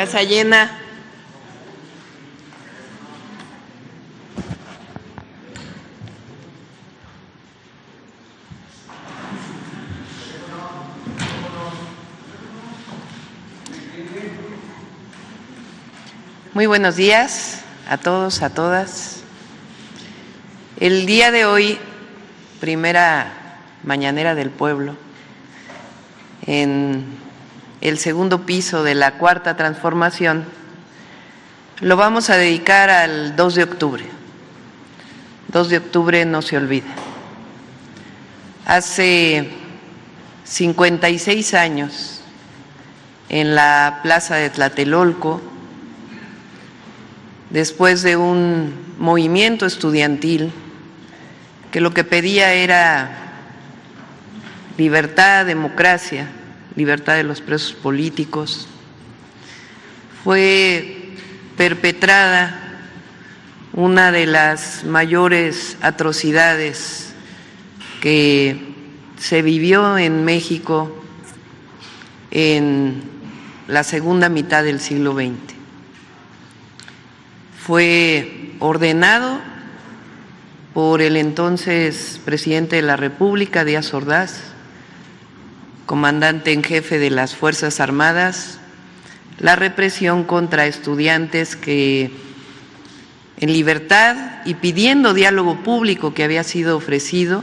Casa llena. Muy buenos días a todos, a todas. El día de hoy, primera mañanera del pueblo, en el segundo piso de la Cuarta Transformación, lo vamos a dedicar al 2 de octubre. 2 de octubre no se olvida. Hace 56 años, en la plaza de Tlatelolco, después de un movimiento estudiantil que lo que pedía era libertad, democracia, libertad de los presos políticos, fue perpetrada una de las mayores atrocidades que se vivió en México en la segunda mitad del siglo XX. Fue ordenado por el entonces presidente de la República, Díaz Ordaz, comandante en jefe de las Fuerzas Armadas, la represión contra estudiantes que, en libertad y pidiendo diálogo público que había sido ofrecido,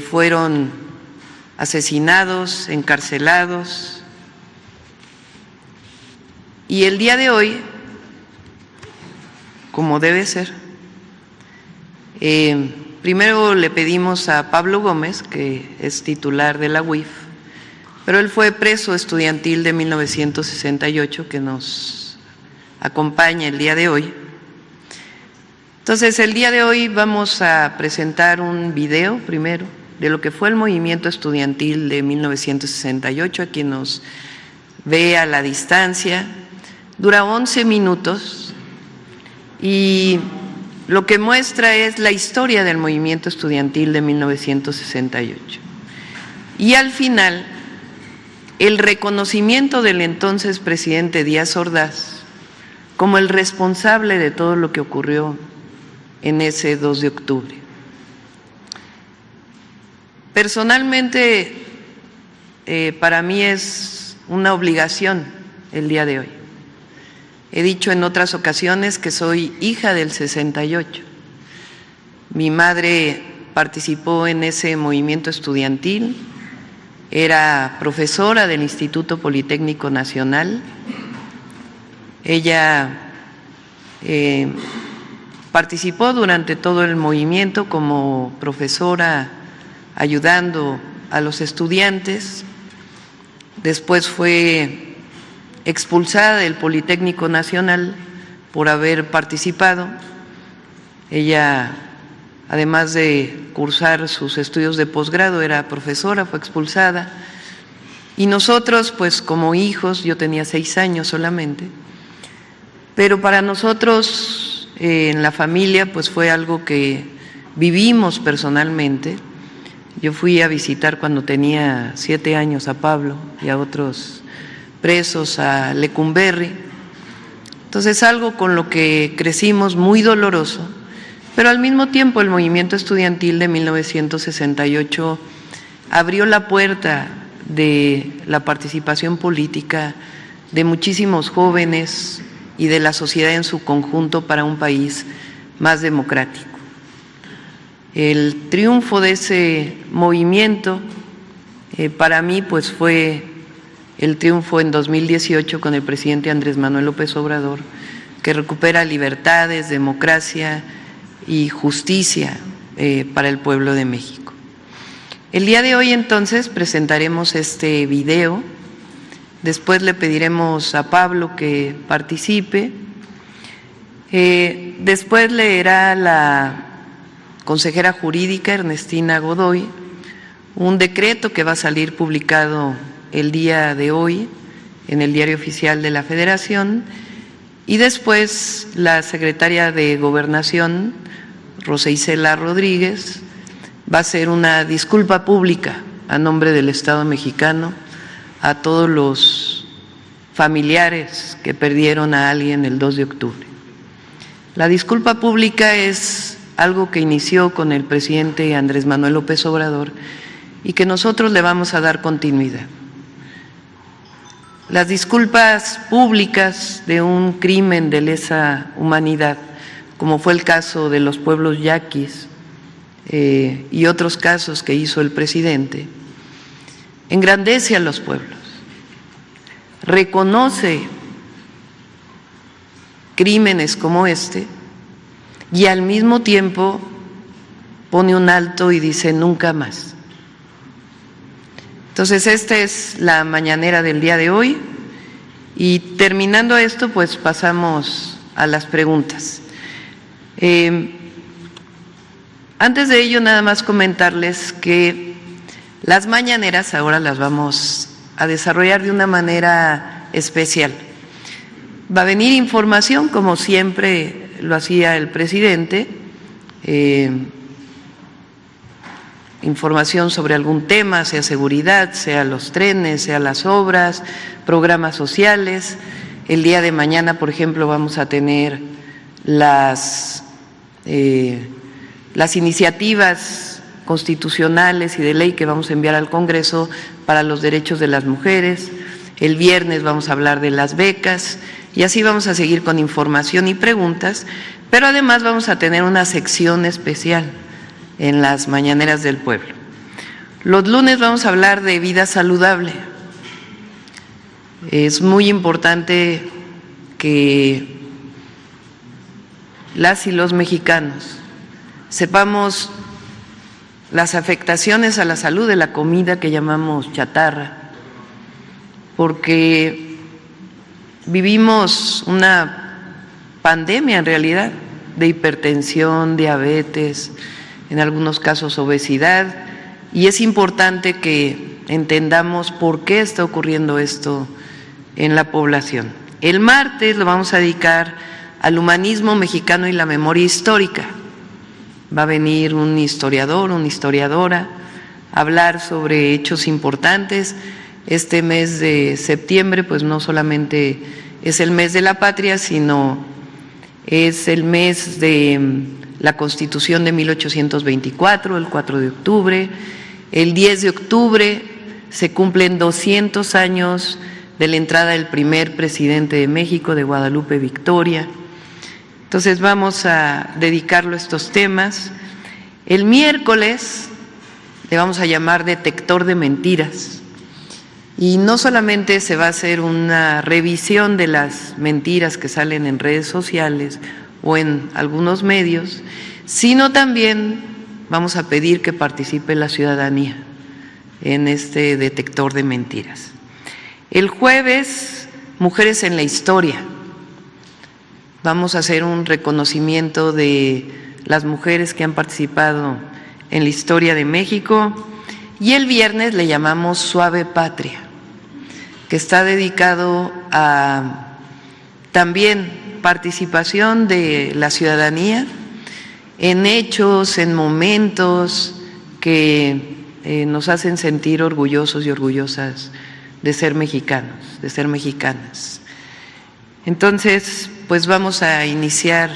fueron asesinados, encarcelados. Y el día de hoy, como debe ser, primero le pedimos a Pablo Gómez, que es titular de la UIF, pero él fue preso estudiantil de 1968, que nos acompaña el día de hoy. Entonces, el día de hoy vamos a presentar un video primero de lo que fue el movimiento estudiantil de 1968, a quien nos ve a la distancia. Dura 11 minutos y lo que muestra es la historia del movimiento estudiantil de 1968. Y al final, el reconocimiento del entonces presidente Díaz Ordaz como el responsable de todo lo que ocurrió en ese 2 de octubre. Personalmente, para mí es una obligación el día de hoy. He dicho en otras ocasiones que soy hija del 68. Mi madre participó en ese movimiento estudiantil, era profesora del Instituto Politécnico Nacional. Ella participó durante todo el movimiento como profesora, ayudando a los estudiantes. Después fue expulsada del Politécnico Nacional por haber participado. Ella, además de cursar sus estudios de posgrado, era profesora, fue expulsada. Y nosotros, pues como hijos, yo tenía 6 años solamente, pero para nosotros en la familia pues fue algo que vivimos personalmente. Yo fui a visitar cuando tenía 7 años a Pablo y a otros presos a Lecumberri. Entonces, algo con lo que crecimos muy doloroso, pero al mismo tiempo el movimiento estudiantil de 1968 abrió la puerta de la participación política de muchísimos jóvenes y de la sociedad en su conjunto para un país más democrático. El triunfo de ese movimiento para mí pues fue el triunfo en 2018 con el presidente Andrés Manuel López Obrador, que recupera libertades, democracia y justicia para el pueblo de México. El día de hoy entonces presentaremos este video, después le pediremos a Pablo que participe, después leerá la consejera jurídica Ernestina Godoy un decreto que va a salir publicado el día de hoy en el Diario Oficial de la Federación, y después la secretaria de Gobernación, Rosa Isela Rodríguez, va a hacer una disculpa pública a nombre del Estado mexicano a todos los familiares que perdieron a alguien el 2 de octubre. La disculpa pública es algo que inició con el presidente Andrés Manuel López Obrador y que nosotros le vamos a dar continuidad. Las disculpas públicas de un crimen de lesa humanidad, como fue el caso de los pueblos yaquis y otros casos que hizo el presidente, engrandece a los pueblos, reconoce crímenes como este y al mismo tiempo pone un alto y dice nunca más. Entonces, esta es la mañanera del día de hoy y terminando esto, pues pasamos a las preguntas. Antes de ello, nada más comentarles que las mañaneras ahora las vamos a desarrollar de una manera especial. Va a venir información, como siempre lo hacía el presidente, información sobre algún tema, sea seguridad, sea los trenes, sea las obras, programas sociales. El día de mañana, por ejemplo, vamos a tener las iniciativas constitucionales y de ley que vamos a enviar al Congreso para los derechos de las mujeres. El viernes vamos a hablar de las becas y así vamos a seguir con información y preguntas, pero además vamos a tener una sección especial en las mañaneras del pueblo. Los lunes vamos a hablar de vida saludable. Es muy importante que las y los mexicanos sepamos las afectaciones a la salud de la comida que llamamos chatarra, porque vivimos una pandemia en realidad de hipertensión, diabetes, en algunos casos obesidad, y es importante que entendamos por qué está ocurriendo esto en la población. El martes lo vamos a dedicar al humanismo mexicano y la memoria histórica. Va a venir un historiador, una historiadora, a hablar sobre hechos importantes. Este mes de septiembre, pues no solamente es el mes de la patria, sino es el mes de la Constitución de 1824, el 4 de octubre. El 10 de octubre se cumplen 200 años de la entrada del primer presidente de México, de Guadalupe Victoria. Entonces vamos a dedicarlo a estos temas. El miércoles le vamos a llamar detector de mentiras. Y no solamente se va a hacer una revisión de las mentiras que salen en redes sociales o en algunos medios, sino también vamos a pedir que participe la ciudadanía en este detector de mentiras. El jueves, Mujeres en la Historia. Vamos a hacer un reconocimiento de las mujeres que han participado en la historia de México. Y el viernes le llamamos Suave Patria, que está dedicado a también participación de la ciudadanía en hechos, en momentos que nos hacen sentir orgullosos y orgullosas de ser mexicanos, de ser mexicanas. Entonces, pues vamos a iniciar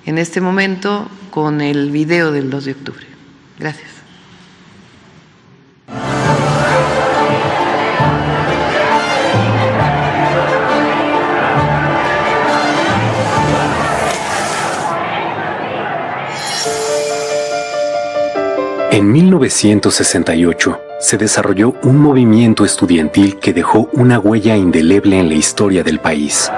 en este momento con el video del 2 de octubre. Gracias. En 1968 se desarrolló un movimiento estudiantil que dejó una huella indeleble en la historia del país.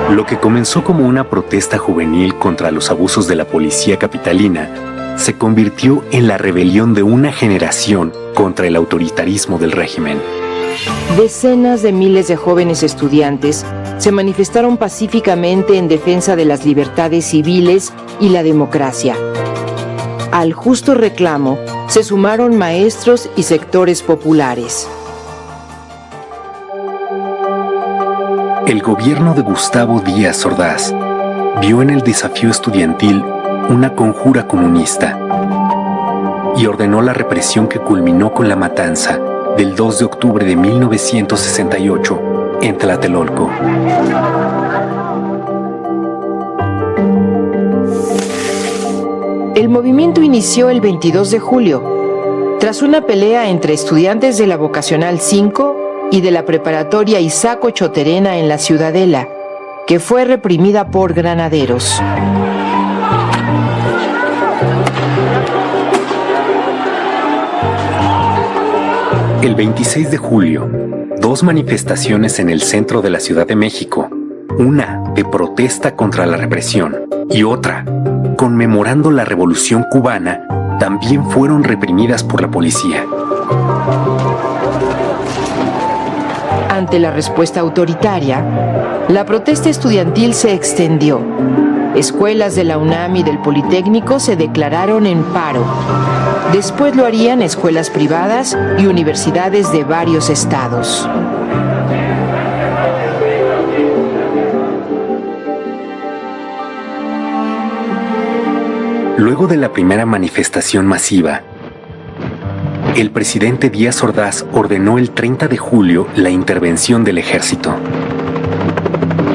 Lo que comenzó como una protesta juvenil contra los abusos de la policía capitalina se convirtió en la rebelión de una generación contra el autoritarismo del régimen. Decenas de miles de jóvenes estudiantes se manifestaron pacíficamente en defensa de las libertades civiles y la democracia. Al justo reclamo se sumaron maestros y sectores populares. El gobierno de Gustavo Díaz Ordaz vio en el desafío estudiantil una conjura comunista y ordenó la represión que culminó con la matanza del 2 de octubre de 1968 en Tlatelolco. El movimiento inició el 22 de julio, tras una pelea entre estudiantes de la Vocacional 5 y de la Preparatoria Isaac Ochoterena en la Ciudadela, que fue reprimida por granaderos. El 26 de julio, dos manifestaciones en el centro de la Ciudad de México, una de protesta contra la represión y otra conmemorando la Revolución Cubana, también fueron reprimidas por la policía. Ante la respuesta autoritaria, la protesta estudiantil se extendió. Escuelas de la UNAM y del Politécnico se declararon en paro. Después lo harían escuelas privadas y universidades de varios estados. Luego de la primera manifestación masiva, el presidente Díaz Ordaz ordenó el 30 de julio la intervención del ejército.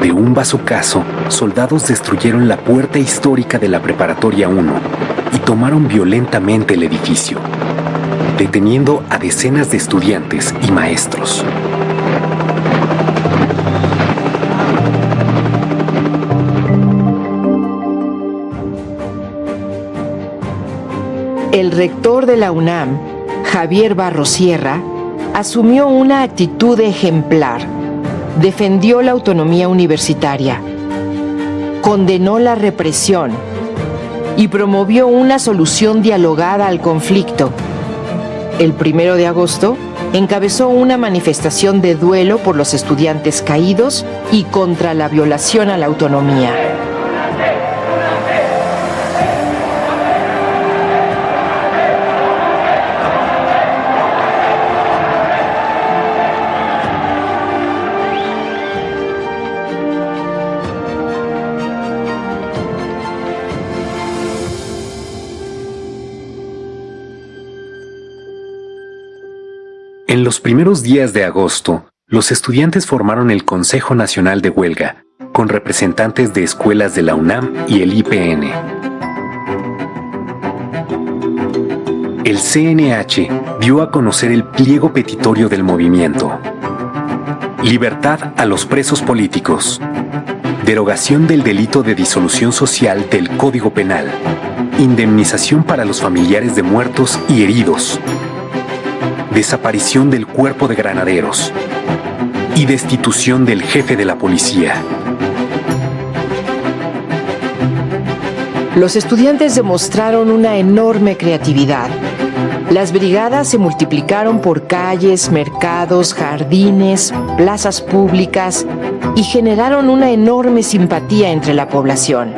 De un bazucazo, soldados destruyeron la puerta histórica de la Preparatoria 1 y tomaron violentamente el edificio, deteniendo a decenas de estudiantes y maestros. El rector de la UNAM, Javier Barros Sierra, asumió una actitud ejemplar. Defendió la autonomía universitaria, condenó la represión y promovió una solución dialogada al conflicto. El 1 de agosto encabezó una manifestación de duelo por los estudiantes caídos y contra la violación a la autonomía. En los primeros días de agosto, los estudiantes formaron el Consejo Nacional de Huelga, con representantes de escuelas de la UNAM y el IPN. El CNH dio a conocer el pliego petitorio del movimiento. Libertad a los presos políticos. Derogación del delito de disolución social del Código Penal. Indemnización para los familiares de muertos y heridos. Desaparición del cuerpo de granaderos y destitución del jefe de la policía. Los estudiantes demostraron una enorme creatividad. Las brigadas se multiplicaron por calles, mercados, jardines, plazas públicas y generaron una enorme simpatía entre la población.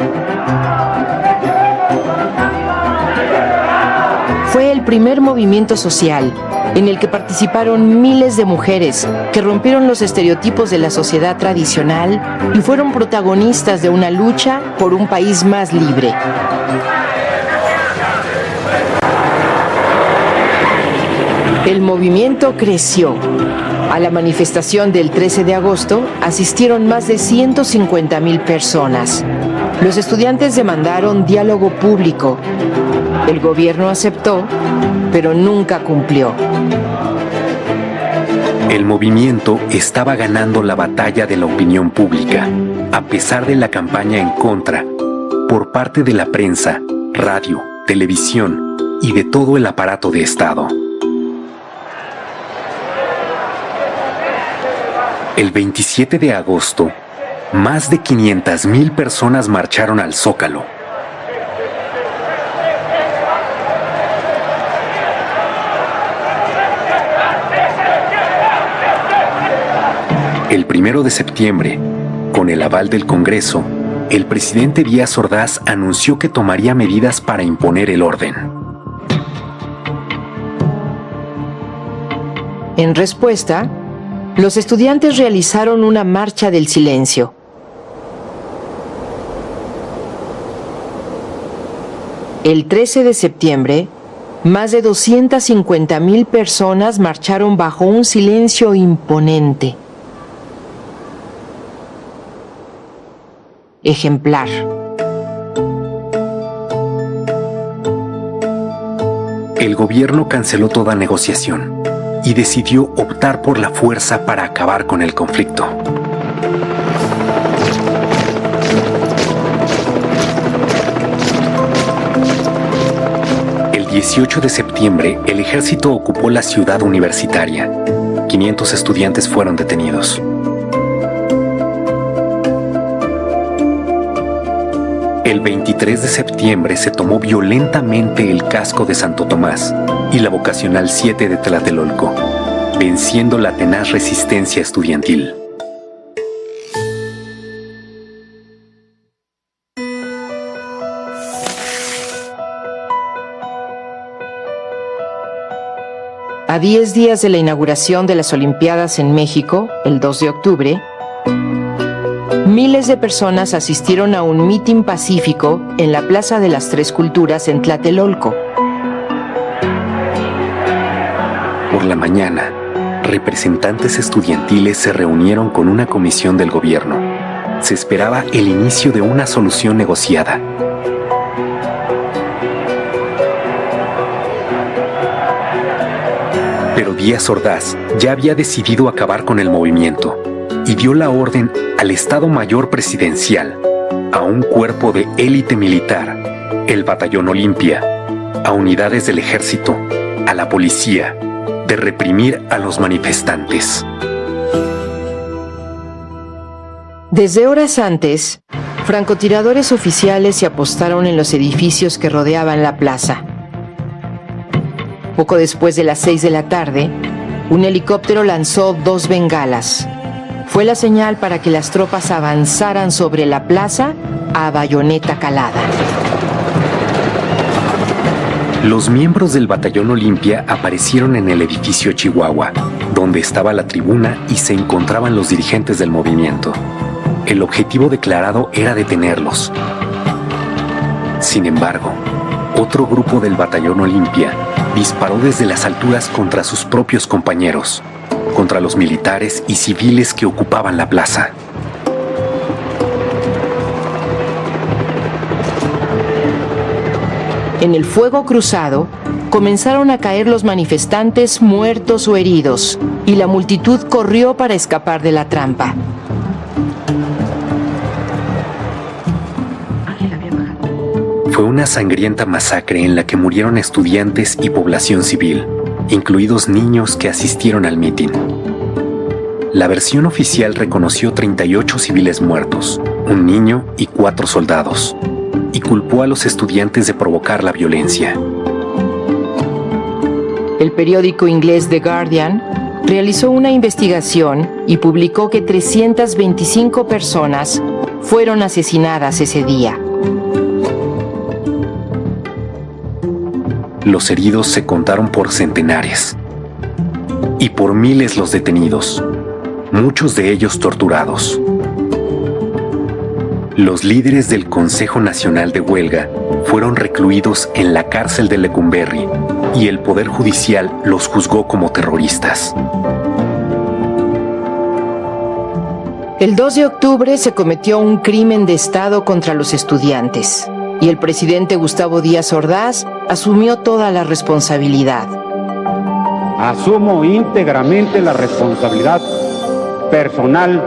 Fue el primer movimiento social en el que participaron miles de mujeres que rompieron los estereotipos de la sociedad tradicional y fueron protagonistas de una lucha por un país más libre. El movimiento creció. A la manifestación del 13 de agosto asistieron más de 150,000 personas. Los estudiantes demandaron diálogo público. El gobierno aceptó, pero nunca cumplió. El movimiento estaba ganando la batalla de la opinión pública, a pesar de la campaña en contra, por parte de la prensa, radio, televisión y de todo el aparato de Estado. El 27 de agosto, más de 500,000 personas marcharon al Zócalo. El 1 de septiembre, con el aval del Congreso, el presidente Díaz Ordaz anunció que tomaría medidas para imponer el orden. En respuesta, los estudiantes realizaron una marcha del silencio. El 13 de septiembre, más de 250,000 personas marcharon bajo un silencio imponente. Ejemplar. El gobierno canceló toda negociación y decidió optar por la fuerza para acabar con el conflicto. El 18 de septiembre, el ejército ocupó la ciudad universitaria. 500 estudiantes fueron detenidos. El 23 de septiembre se tomó violentamente el casco de Santo Tomás y la vocacional 7 de Tlatelolco, venciendo la tenaz resistencia estudiantil. A 10 días de la inauguración de las Olimpiadas en México, el 2 de octubre, miles de personas asistieron a un mitin pacífico en la Plaza de las Tres Culturas en Tlatelolco. Por la mañana, representantes estudiantiles se reunieron con una comisión del gobierno. Se esperaba el inicio de una solución negociada. Pero Díaz Ordaz ya había decidido acabar con el movimiento y dio la orden al Estado Mayor Presidencial, a un cuerpo de élite militar, el Batallón Olimpia, a unidades del ejército, a la policía, de reprimir a los manifestantes. Desde horas antes, francotiradores oficiales se apostaron en los edificios que rodeaban la plaza. Poco después de las 6 de la tarde, un helicóptero lanzó 2 bengalas. Fue la señal para que las tropas avanzaran sobre la plaza a bayoneta calada. Los miembros del Batallón Olimpia aparecieron en el edificio Chihuahua, donde estaba la tribuna y se encontraban los dirigentes del movimiento. El objetivo declarado era detenerlos. Sin embargo, otro grupo del Batallón Olimpia disparó desde las alturas contra sus propios compañeros, contra los militares y civiles que ocupaban la plaza. En el fuego cruzado, comenzaron a caer los manifestantes muertos o heridos, y la multitud corrió para escapar de la trampa. Fue una sangrienta masacre en la que murieron estudiantes y población civil, incluidos niños que asistieron al mitin. La versión oficial reconoció 38 civiles muertos, un niño y 4 soldados, y culpó a los estudiantes de provocar la violencia. El periódico inglés The Guardian realizó una investigación y publicó que 325 personas fueron asesinadas ese día. Los heridos se contaron por centenares y por miles los detenidos, muchos de ellos torturados. Los líderes del Consejo Nacional de Huelga fueron recluidos en la cárcel de Lecumberri y el Poder Judicial los juzgó como terroristas. El 2 de octubre se cometió un crimen de Estado contra los estudiantes y el presidente Gustavo Díaz Ordaz asumió toda la responsabilidad. Asumo íntegramente la responsabilidad personal,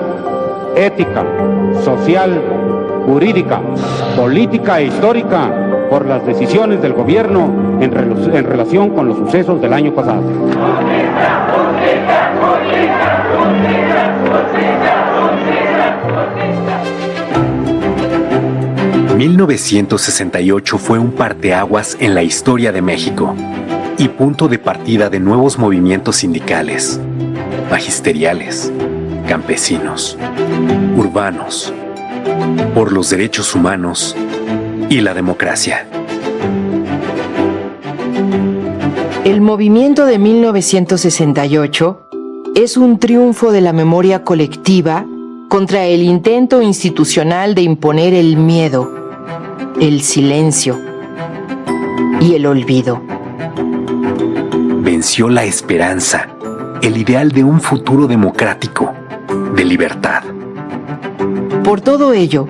ética, social, jurídica, política e histórica por las decisiones del gobierno en relación con los sucesos del año pasado. 1968 fue un parteaguas en la historia de México y punto de partida de nuevos movimientos sindicales, magisteriales, campesinos, urbanos, por los derechos humanos y la democracia. El movimiento de 1968 es un triunfo de la memoria colectiva contra el intento institucional de imponer el miedo, el silencio y el olvido. venció la esperanza, el ideal de un futuro democrático, de libertad. Por todo ello,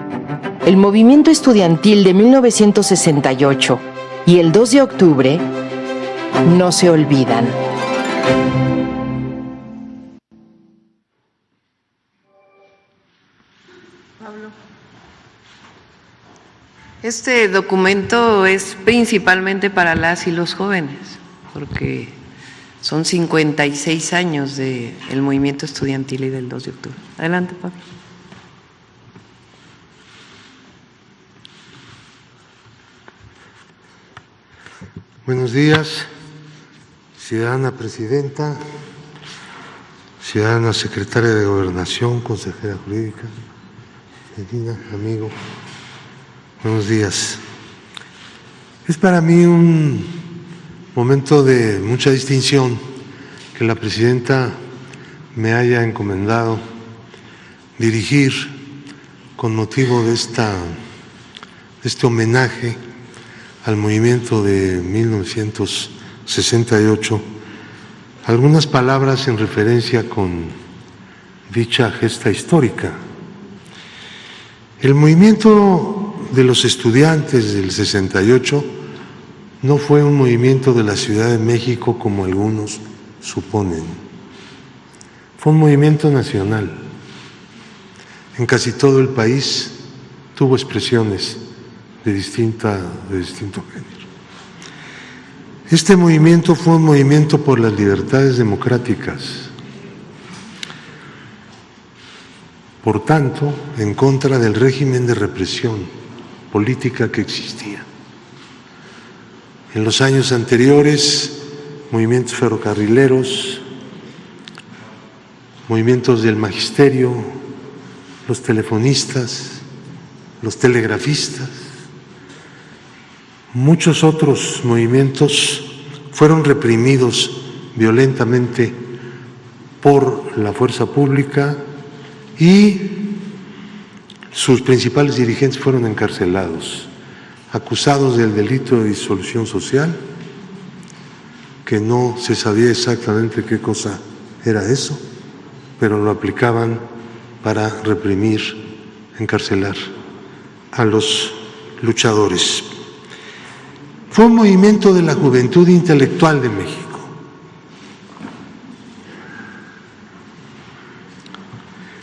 el movimiento estudiantil de 1968 y el 2 de octubre no se olvidan. Este documento es principalmente para las y los jóvenes, porque son 56 años del movimiento estudiantil y del 2 de octubre. Adelante, Pablo. Buenos días, ciudadana presidenta, ciudadana secretaria de Gobernación, consejera jurídica, Medina, amigo. Buenos días. Es para mí un momento de mucha distinción que la presidenta me haya encomendado dirigir con motivo de este homenaje al movimiento de 1968 algunas palabras en referencia con dicha gesta histórica. El movimiento de los estudiantes del 68 no fue un movimiento de la Ciudad de México como algunos suponen. Fue un movimiento nacional. En casi todo el país tuvo expresiones de distinto género. Este movimiento fue un movimiento por las libertades democráticas, por tanto, en contra del régimen de represión política que existía. En los años anteriores, movimientos ferrocarrileros, movimientos del magisterio, los telefonistas, los telegrafistas, muchos otros movimientos fueron reprimidos violentamente por la fuerza pública y sus principales dirigentes fueron encarcelados, acusados del delito de disolución social, que no se sabía exactamente qué cosa era eso, pero lo aplicaban para reprimir, encarcelar a los luchadores. Fue un movimiento de la juventud intelectual de México.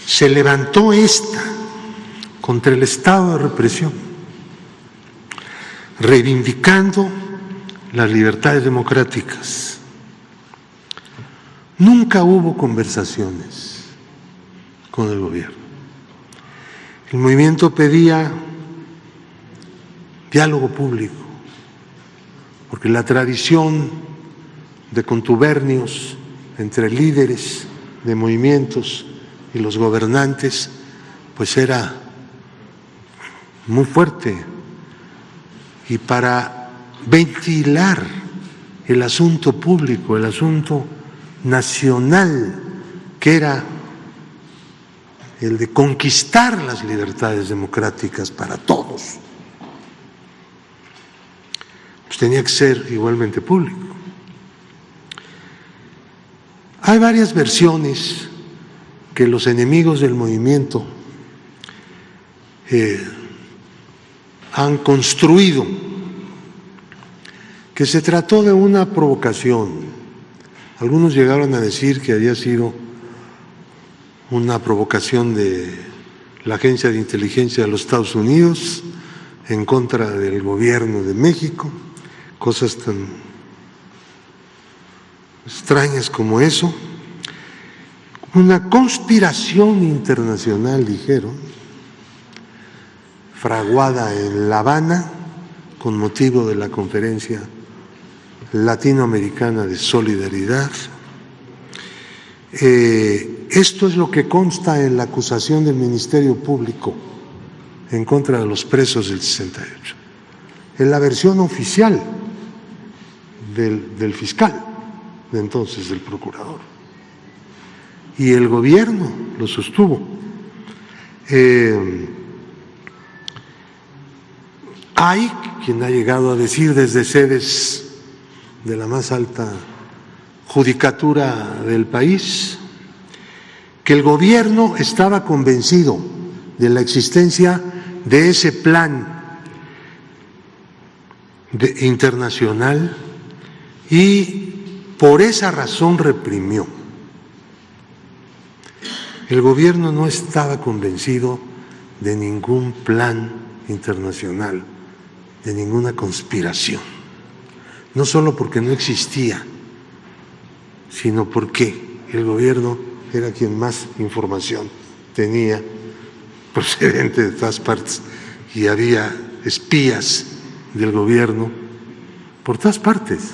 Se levantó contra el estado de represión, reivindicando las libertades democráticas. Nunca hubo conversaciones con el gobierno. El movimiento pedía diálogo público, porque la tradición de contubernios entre líderes de movimientos y los gobernantes pues era muy fuerte, y para ventilar el asunto público, el asunto nacional, que era el de conquistar las libertades democráticas para todos, pues tenía que ser igualmente público. Hay varias versiones que los enemigos del movimiento han construido, que se trató de una provocación. Algunos llegaron a decir que había sido una provocación de la Agencia de Inteligencia de los Estados Unidos en contra del gobierno de México, cosas tan extrañas como eso. Una conspiración internacional, dijeron, fraguada en La Habana con motivo de la Conferencia Latinoamericana de Solidaridad. Esto es lo que consta en la acusación del Ministerio Público en contra de los presos del 68. Es la versión oficial del fiscal de entonces, del procurador. Y el gobierno lo sostuvo. Hay quien ha llegado a decir desde sedes de la más alta judicatura del país, que el gobierno estaba convencido de la existencia de ese plan internacional y por esa razón reprimió. El gobierno no estaba convencido de ningún plan internacional, de ninguna conspiración, no solo porque no existía, sino porque el gobierno era quien más información tenía procedente de todas partes y había espías del gobierno por todas partes.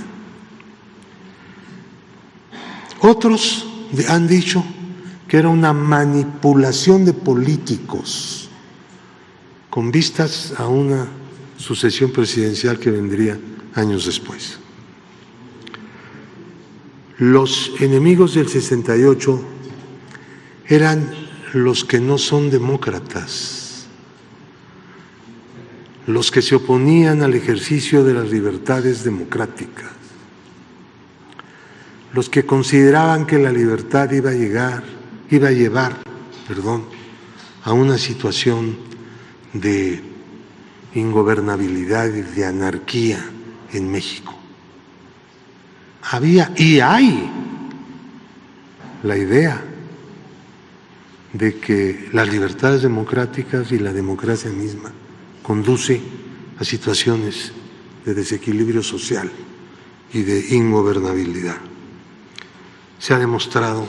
Otros han dicho que era una manipulación de políticos con vistas a una sucesión presidencial que vendría años después. Los enemigos del 68 eran los que no son demócratas, los que se oponían al ejercicio de las libertades democráticas, los que consideraban que la libertad iba a llevar a una situación de ingobernabilidad y de anarquía en México. Había y hay la idea de que las libertades democráticas y la democracia misma conduce a situaciones de desequilibrio social y de ingobernabilidad. Se ha demostrado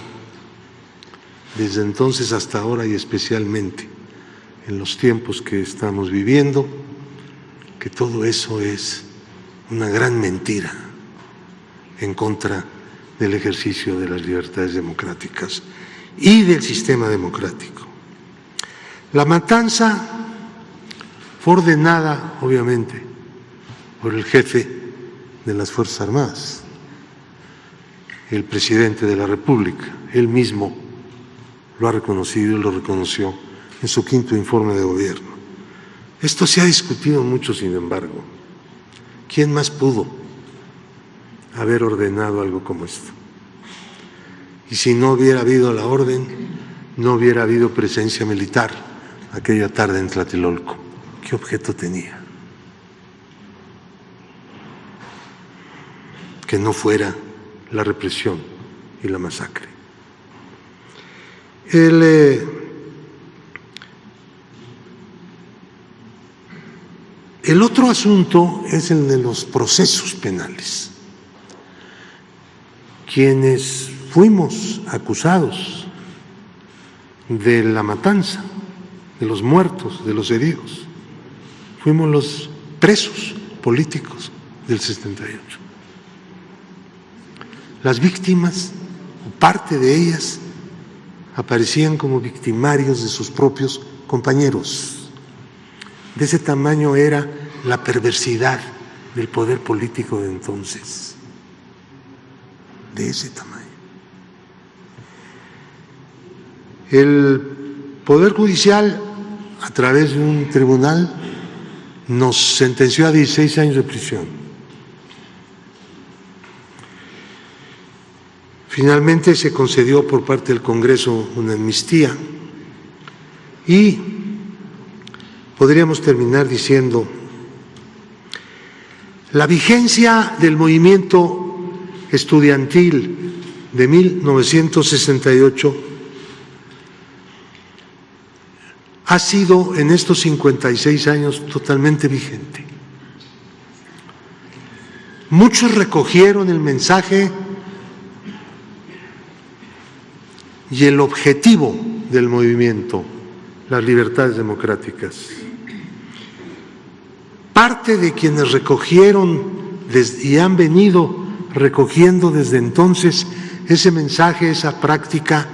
desde entonces hasta ahora y especialmente en los tiempos que estamos viviendo que todo eso es una gran mentira en contra del ejercicio de las libertades democráticas y del sistema democrático. La matanza fue ordenada, obviamente, por el jefe de las Fuerzas Armadas, el presidente de la República. Él mismo lo ha reconocido y lo reconoció en su 5º informe de gobierno. Esto se ha discutido mucho, sin embargo. ¿Quién más pudo haber ordenado algo como esto? Y si no hubiera habido la orden, no hubiera habido presencia militar aquella tarde en Tlatelolco. ¿Qué objeto tenía? Que no fuera la represión y la masacre. El otro asunto es el de los procesos penales. Quienes fuimos acusados de la matanza, de los muertos, de los heridos, fuimos los presos políticos del 78. Las víctimas, parte de ellas, aparecían como victimarios de sus propios compañeros. De ese tamaño era la perversidad del poder político de entonces. De ese tamaño. El Poder Judicial, a través de un tribunal, nos sentenció a 16 años de prisión. Finalmente se concedió por parte del Congreso una amnistía y podríamos terminar diciendo la vigencia del movimiento estudiantil de 1968 ha sido en estos 56 años totalmente vigente. Muchos recogieron el mensaje y el objetivo del movimiento, las libertades democráticas. Parte de quienes recogieron y han venido recogiendo desde entonces ese mensaje, esa práctica,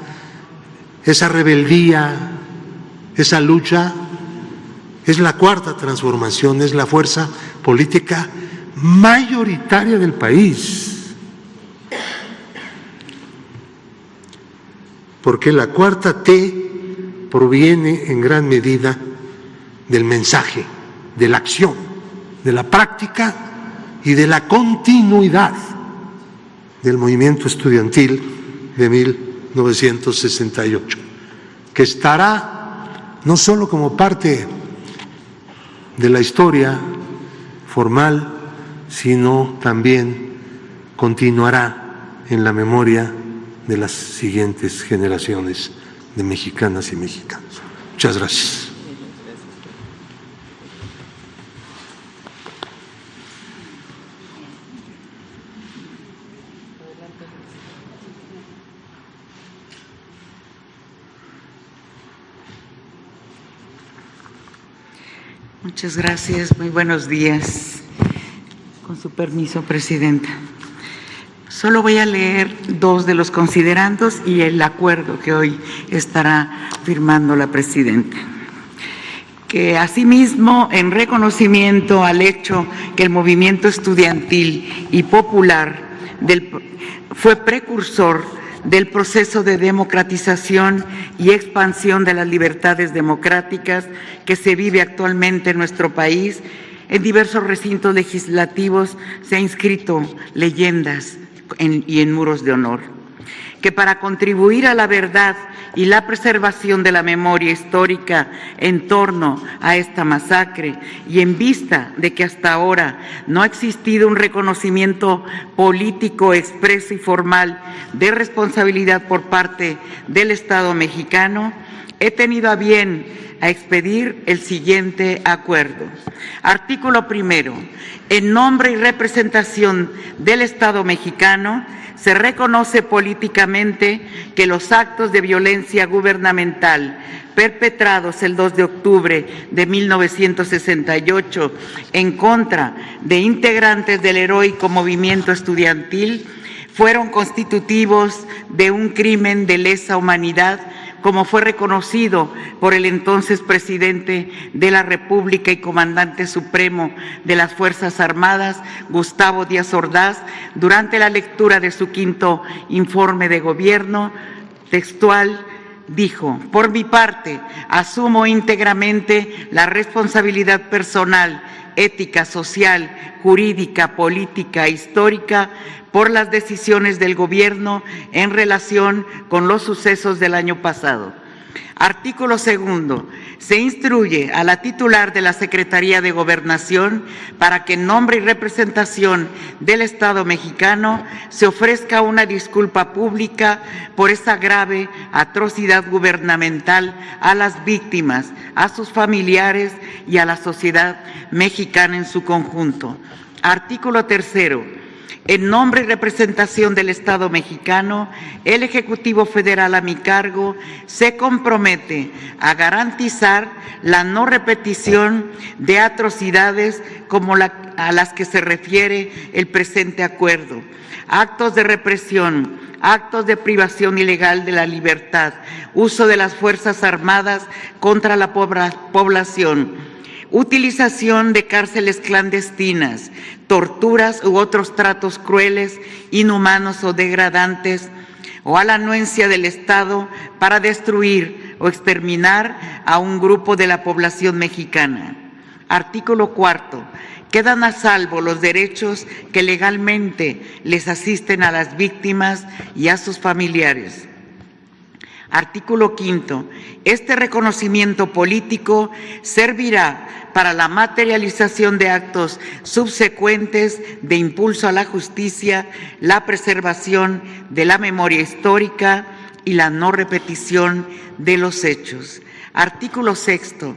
esa rebeldía, esa lucha, es la Cuarta Transformación, es la fuerza política mayoritaria del país. Porque la cuarta T proviene en gran medida del mensaje, de la acción, de la práctica y de la continuidad. del movimiento estudiantil de 1968, que estará no solo como parte de la historia formal, sino también continuará en la memoria de las siguientes generaciones de mexicanas y mexicanos. Muchas gracias. Muchas gracias, muy buenos días. Con su permiso, Presidenta. Solo voy a leer dos de los considerandos y el acuerdo que hoy estará firmando la Presidenta. Que asimismo, en reconocimiento al hecho que el movimiento estudiantil y popular fue precursor del proceso de democratización y expansión de las libertades democráticas que se vive actualmente en nuestro país, en diversos recintos legislativos se han inscrito leyendas y en muros de honor. Que para contribuir a la verdad y la preservación de la memoria histórica en torno a esta masacre y en vista de que hasta ahora no ha existido un reconocimiento político expreso y formal de responsabilidad por parte del Estado mexicano, he tenido a bien a expedir el siguiente acuerdo. Artículo primero. En nombre y representación del Estado mexicano, se reconoce políticamente que los actos de violencia gubernamental perpetrados el 2 de octubre de 1968 en contra de integrantes del heroico movimiento estudiantil fueron constitutivos de un crimen de lesa humanidad, como fue reconocido por el entonces presidente de la República y comandante supremo de las Fuerzas Armadas, Gustavo Díaz Ordaz, durante la lectura de su quinto informe de gobierno. Textual, dijo: por mi parte, asumo íntegramente la responsabilidad personal, ética, social, jurídica, política e histórica por las decisiones del gobierno en relación con los sucesos del año pasado. Artículo segundo. Se instruye a la titular de la Secretaría de Gobernación para que en nombre y representación del Estado mexicano se ofrezca una disculpa pública por esa grave atrocidad gubernamental a las víctimas, a sus familiares y a la sociedad mexicana en su conjunto. Artículo tercero. En nombre y representación del Estado mexicano, el Ejecutivo Federal a mi cargo se compromete a garantizar la no repetición de atrocidades como a las que se refiere el presente acuerdo, actos de represión, actos de privación ilegal de la libertad, uso de las Fuerzas Armadas contra la población, utilización de cárceles clandestinas, torturas u otros tratos crueles, inhumanos o degradantes, o a la anuencia del Estado para destruir o exterminar a un grupo de la población mexicana. Artículo cuarto. Quedan a salvo los derechos que legalmente les asisten a las víctimas y a sus familiares. Artículo quinto. Este reconocimiento político servirá para la materialización de actos subsecuentes de impulso a la justicia, la preservación de la memoria histórica y la no repetición de los hechos. Artículo sexto.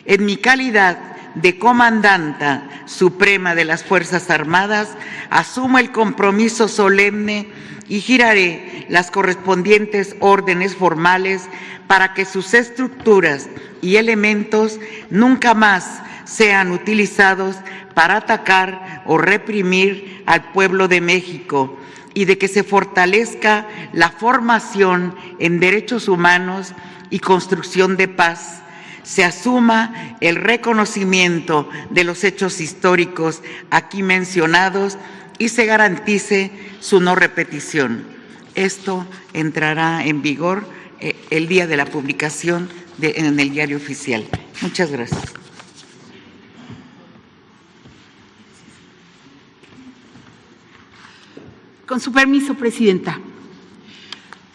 En mi calidad de comandanta suprema de las Fuerzas Armadas, asumo el compromiso solemne y giraré las correspondientes órdenes formales para que sus estructuras y elementos nunca más sean utilizados para atacar o reprimir al pueblo de México, y de que se fortalezca la formación en derechos humanos y construcción de paz, se asuma el reconocimiento de los hechos históricos aquí mencionados y se garantice su no repetición. Esto entrará en vigor el día de la publicación en el Diario Oficial. Muchas gracias. Con su permiso, Presidenta.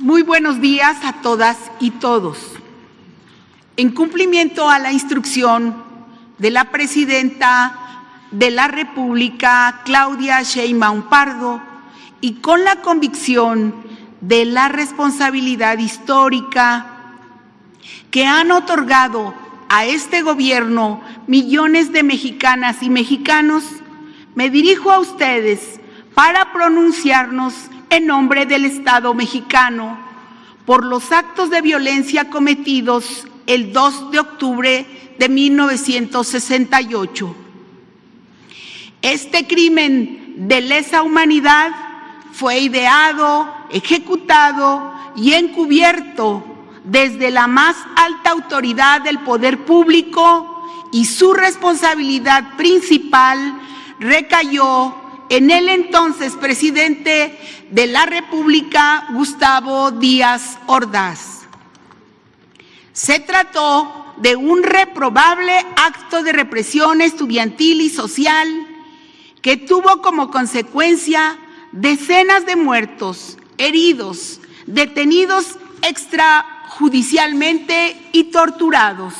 Muy buenos días a todas y todos. En cumplimiento a la instrucción de la Presidenta de la República, Claudia Sheinbaum Pardo, y con la convicción de la responsabilidad histórica que han otorgado a este gobierno millones de mexicanas y mexicanos, me dirijo a ustedes para pronunciarnos en nombre del Estado mexicano por los actos de violencia cometidos el 2 de octubre de 1968. Este crimen de lesa humanidad fue ideado, ejecutado y encubierto desde la más alta autoridad del poder público, y su responsabilidad principal recayó en el entonces presidente de la República, Gustavo Díaz Ordaz. Se trató de un reprobable acto de represión estudiantil y social que tuvo como consecuencia decenas de muertos, heridos, detenidos extrajudicialmente y torturados.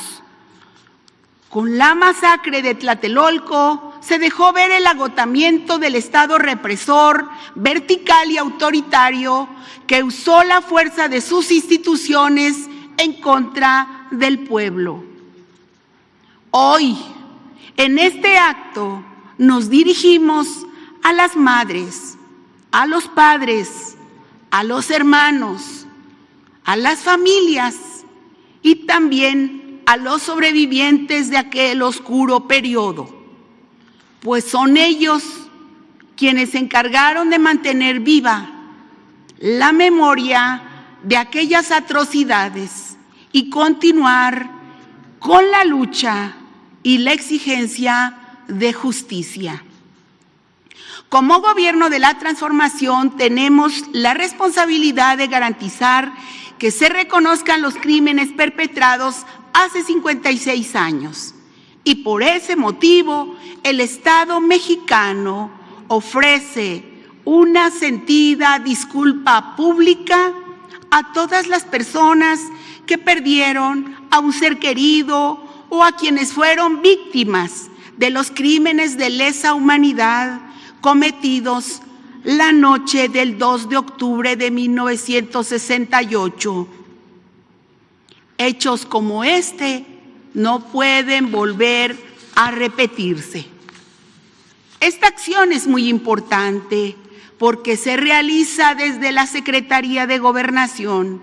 Con la masacre de Tlatelolco se dejó ver el agotamiento del Estado represor, vertical y autoritario que usó la fuerza de sus instituciones en contra del pueblo. Hoy, en este acto, nos dirigimos a las madres, a los padres, a los hermanos, a las familias y también a los sobrevivientes de aquel oscuro periodo, pues son ellos quienes se encargaron de mantener viva la memoria de aquellas atrocidades y continuar con la lucha y la exigencia de justicia. Como Gobierno de la Transformación tenemos la responsabilidad de garantizar que se reconozcan los crímenes perpetrados hace 56 años. Y por ese motivo, el Estado mexicano ofrece una sentida disculpa pública a todas las personas que perdieron a un ser querido o a quienes fueron víctimas de los crímenes de lesa humanidad cometidos la noche del 2 de octubre de 1968. Hechos como este no pueden volver a repetirse. Esta acción es muy importante porque se realiza desde la Secretaría de Gobernación,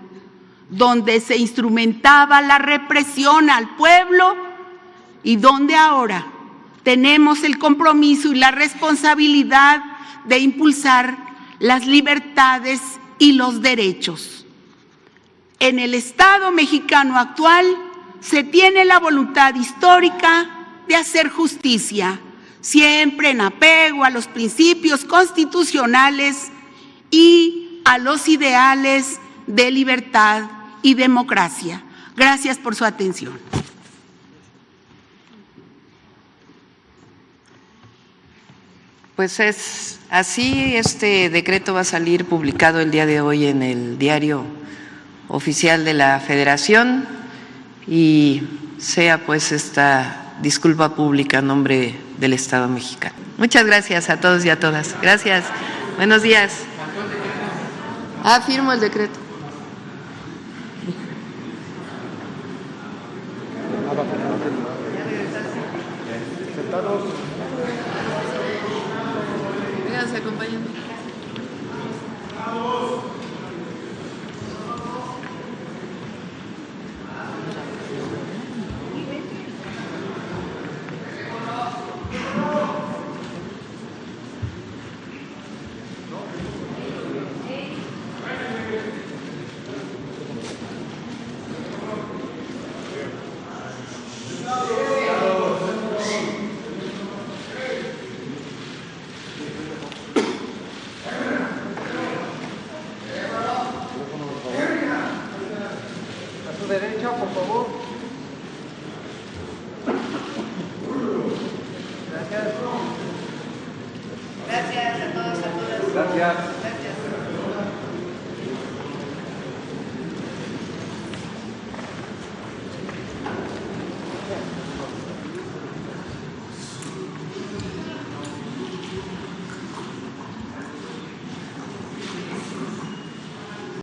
donde se instrumentaba la represión al pueblo y donde ahora tenemos el compromiso y la responsabilidad de impulsar las libertades y los derechos. En el Estado mexicano actual se tiene la voluntad histórica de hacer justicia, siempre en apego a los principios constitucionales y a los ideales de libertad y democracia. Gracias por su atención. Pues es así, este decreto va a salir publicado el día de hoy en el Diario Oficial de la Federación y sea pues esta disculpa pública en nombre del Estado mexicano. Muchas gracias a todos y a todas. Gracias. Buenos días. Firmo el decreto. Vénganse, acompáñenme. Derecha, por favor. Gracias. Gracias a todos, a todas. Gracias.